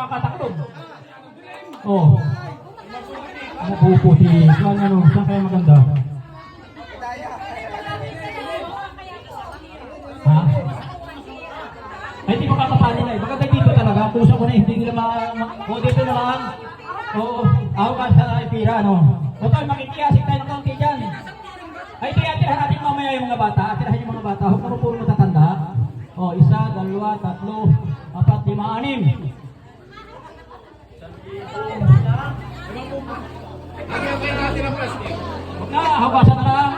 Kakataklob. Oh. Mapuputi. Saan kaya maganda? Ha? Ay, hindi ko kakapali na eh. Maganda dito talaga. Puso ko na hindi nila dito na lang. Oo. Ako ka sa pira, no? O tayo, makikiyasik tayo ng kaunti dyan. Ay, tirahan natin mamaya yung mga bata. Tirahan yung mga bata. Huwag naman puro matatanda. O, 1, 2, 3, 4, 5, 6. Huwag na, hawasan na lang.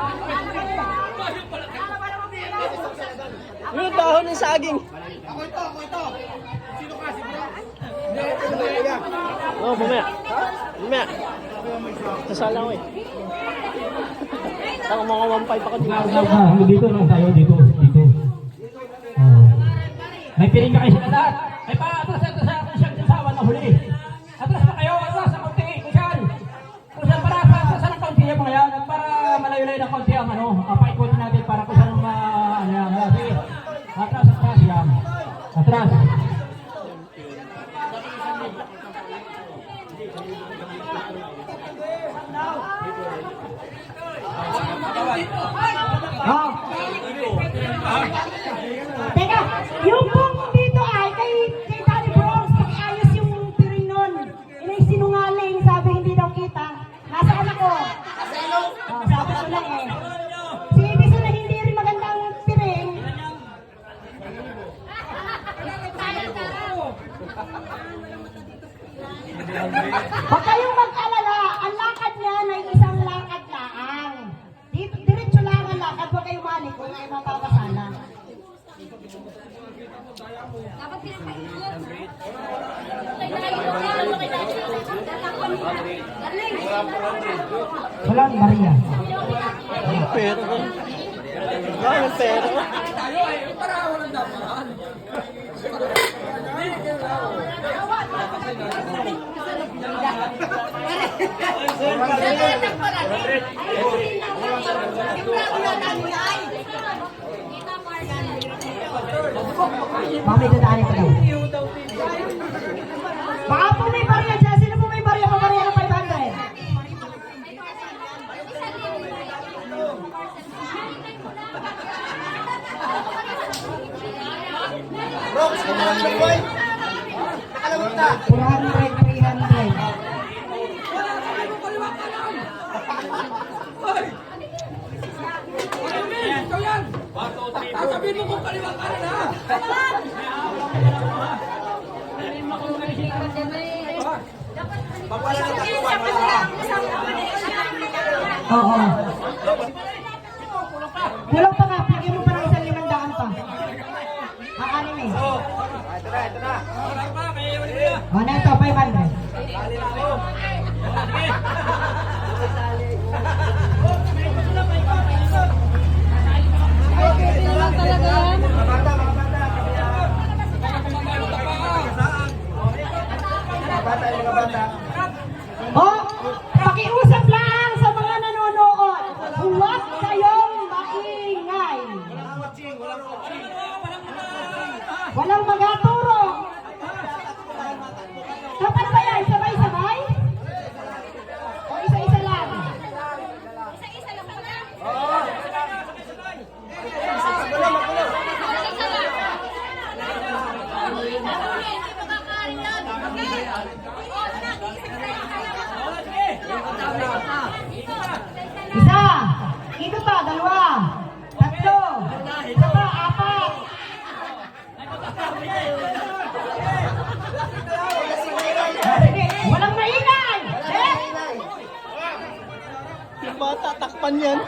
Yung dahon ng saging. Ako ito. Sino ka? Si bro? Oo, mamaya. Mamaya. Sasala ko eh. Saka mga 1.5 ako dito. Dito lang tayo, dito. May piling na kayo sila lahat. Ay pa, atras siyang sasawa na huli. Atras na kayo, atras sa konti. Kung saan para sa ng konti yung mga yan. At para malayo-layo ng konti ang paikutin natin para kung saan sige. Atras yan. Atras. Teka, yung pong dito ay kay Daddy Bronx, pakiayos yung piring nun. Inay sinungaling, sabi hindi daw kita. Nasaan ako? Sabi ko lang eh. Si Ibisa na hindi rin magandang piring. Huwag kayong mag-alala, ang lakad niyan ay isang lakad laang. Diretso lang ang lakad, huwag kayong manik kung ay mapapasala. Dapat pinapaigot. Wala ni Maria. Yung pera ko. Yung pera ko. Mami, dadaanin ko daw. Baka po may barya dyan. Sino po may barya? Pabarya ng 500. Bro, gusto mo lang yung boy? Nakalawag na. 400, 300. Sabihin mo kung kaliwang ka rin, ha? Pag wala na tatuan, wala. Oo. Kulang pa nga. Bigyan mo pa ng 1,500 pa. Kakanin eh. Ito na. O, na ito, 500. Mga bata. O, pakiusap lang sa mga nanonood. Huwag kayong maingay. Walang magaturo. Dapat ba yan? Sabay-sabay? O isa-isa lang? Isa-isa lang pala. Isa. Ikot pa, 2. 3. Isa pa, 4. Sige, walang maingay. Eh? Yung bata, takpan yan.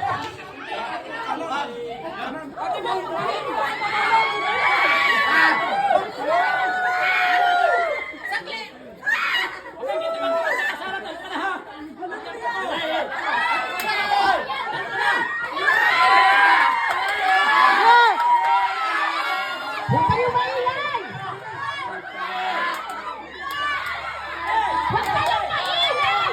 Huwag kayong maingay. Huwag kayong maingay.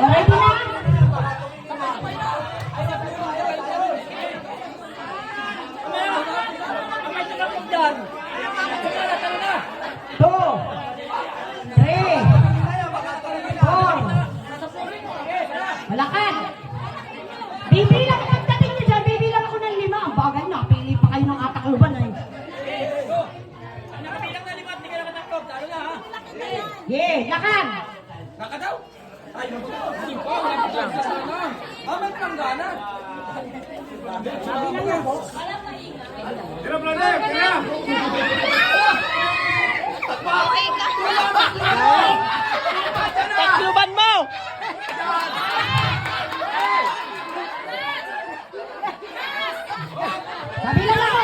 Ready na? Two, three, four. Malakad. Bibilang pagdating niyo dyan, bibilang ako ng 5. Ang bagay, napili pa kayo ng atakluban eh. Nakabilang na 5, hindi ka nakatakot. Talo na ha. Yeah, lakad. Nakadaw? Ay, may panggana. Bilang na po. Takluban mo! Kabilang ako.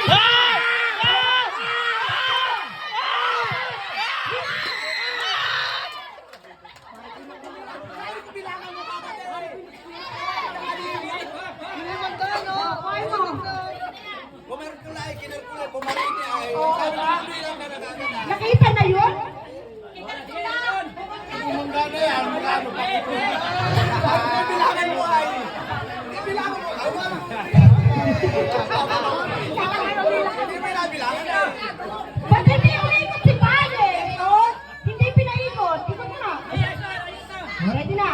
Nakita na yun? Ba't hindi umiikot si Pale? Hindi pinaikot. Ikot na. Ready na.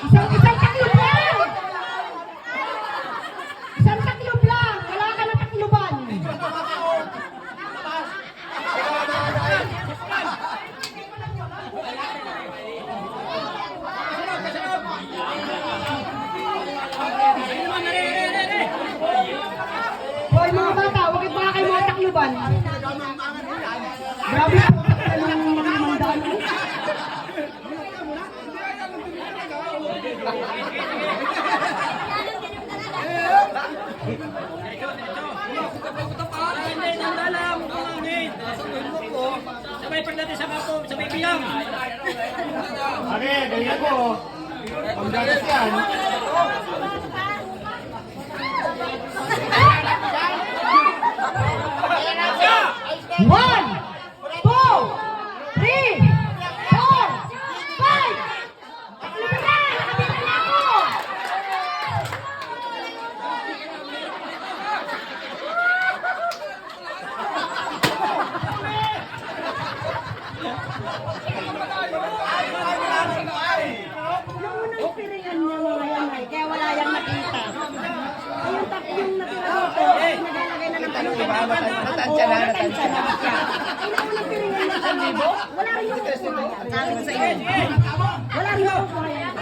Isang taklob lang. Isang taklob lang. Wala ka na takloban. Hoy mga bata, huwag ba kayo mga takloban? Grabe po takloban ng mga mandaan. Sabay pagdating sa kapo, sabay bilang. Ate, ganyan ko. Panggagas yan. One, two, three, four, five. Takloban na! Nakabilang na ako! Yung unang piringan niya mga yan ay, kaya wala yang nakita. Ay, yung yung natira dito, nagalagay na ng piringan. Natansya na, natansya na. Ay, yung unang piringan niya sa libo, wala rin yung kukuha yan. Sabi ko sa inyo. Wala rin yung kukuha yan.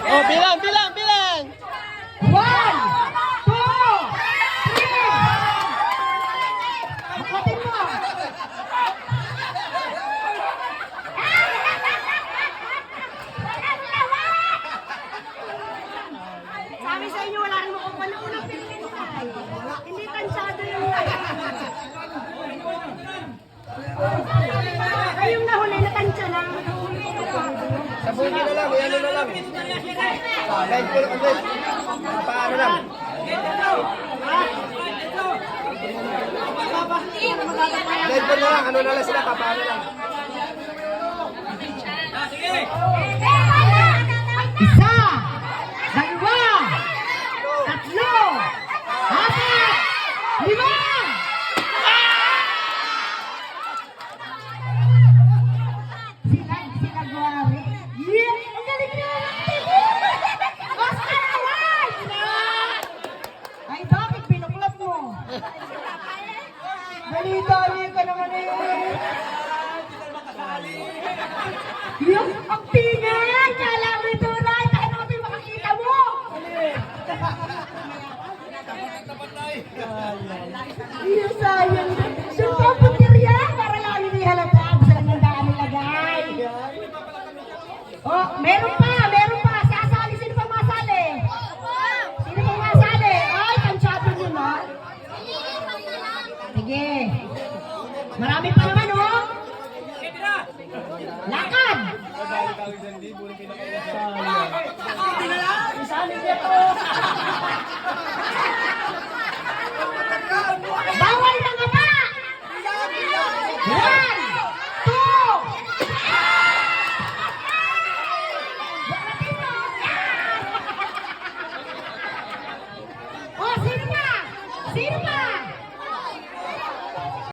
Oh, bilang, bilang, bilang! One, two, three. Makotin mo. Sabi sa inyo, wala rin makukuha ng unang piringan. Hindi tansyado yung ay, yung nahuli na tansya lang. Sabon nyo na lang, ano na lang. Live ko lang kasi. Paano lang. Live ko na lang, ano na lang sila, paano lang. Isa, dalawa, tatlo, apat, lima. Sila Guari. Yeah, ang galing niya. Oscar Award! Ay, bakit pinuklap mo? Dali-dali ka naman eh. Yung ang tingin! Kala mo ito na! Tayo na kami makakita mo! Iyo, sayang. Sumpa putirya para lang hindi halata. Gusto lang yung daan nilagay. Oh, meron pa! Sasali. Sino pang masali? Sino pang masali? Ay, tansyado nyo na. Sige. Marami pa naman, oh. kukunin pinakalas. Sa